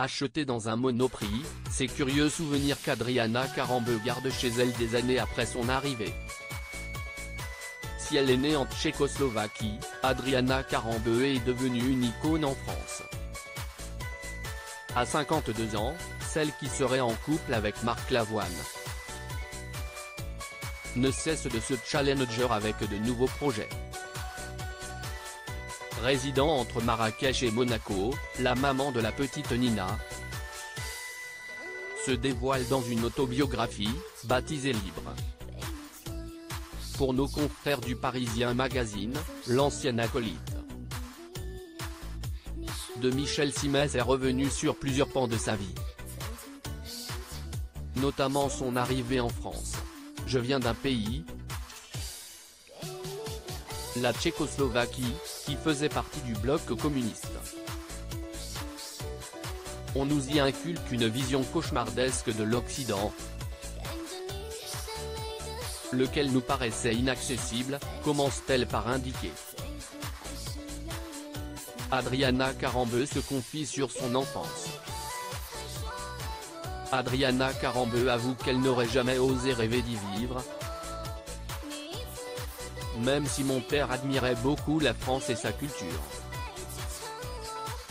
Achetée dans un Monoprix, ces curieux souvenirs qu'Adriana Karambeu garde chez elle des années après son arrivée. Si elle est née en Tchécoslovaquie, Adriana Karambeu est devenue une icône en France. À 52 ans, celle qui serait en couple avec Marc Lavoine ne cesse de se challenger avec de nouveaux projets. Résidant entre Marrakech et Monaco, la maman de la petite Nina se dévoile dans une autobiographie, baptisée Libre. Pour nos confrères du Parisien Magazine, l'ancienne acolyte de Michel Simès est revenue sur plusieurs pans de sa vie, notamment son arrivée en France. Je viens d'un pays, la Tchécoslovaquie, qui faisait partie du bloc communiste. On nous y inculque une vision cauchemardesque de l'Occident, lequel nous paraissait inaccessible, commence-t-elle par indiquer. Adriana Karambeu se confie sur son enfance. Adriana Karambeu avoue qu'elle n'aurait jamais osé rêver d'y vivre. Même si mon père admirait beaucoup la France et sa culture.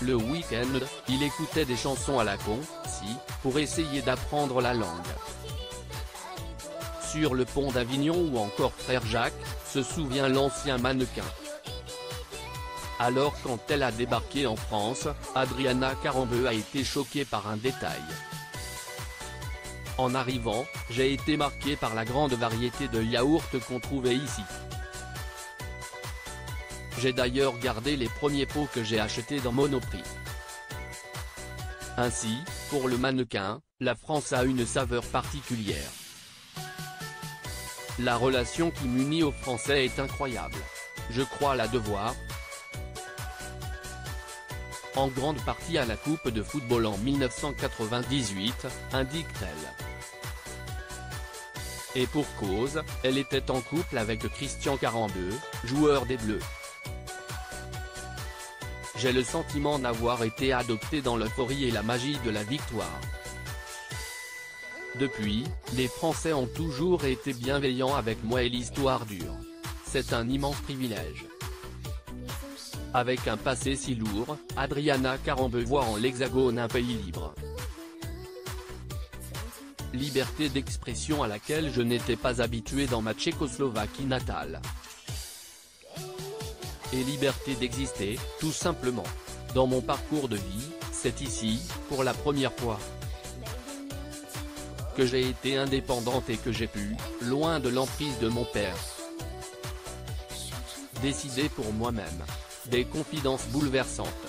Le week-end, il écoutait des chansons à la con, pour essayer d'apprendre la langue. Sur le pont d'Avignon ou encore Frère Jacques, se souvient l'ancien mannequin. Alors quand elle a débarqué en France, Adriana Karambeu a été choquée par un détail. En arrivant, j'ai été marquée par la grande variété de yaourts qu'on trouvait ici. J'ai d'ailleurs gardé les premiers pots que j'ai achetés dans Monoprix. Ainsi, pour le mannequin, la France a une saveur particulière. La relation qui m'unit aux Français est incroyable. Je crois la devoir en grande partie à la Coupe de football en 1998, indique-t-elle. Et pour cause, elle était en couple avec Christian Karambeu, joueur des Bleus. J'ai le sentiment d'avoir été adopté dans l'euphorie et la magie de la victoire. Depuis, les Français ont toujours été bienveillants avec moi et l'histoire dure. C'est un immense privilège. Avec un passé si lourd, Adriana Karambeu voit en l'Hexagone un pays libre. Liberté d'expression à laquelle je n'étais pas habitué dans ma Tchécoslovaquie natale. Et liberté d'exister, tout simplement. Dans mon parcours de vie, c'est ici, pour la première fois, que j'ai été indépendante et que j'ai pu, loin de l'emprise de mon père, décider pour moi-même. Des confidences bouleversantes.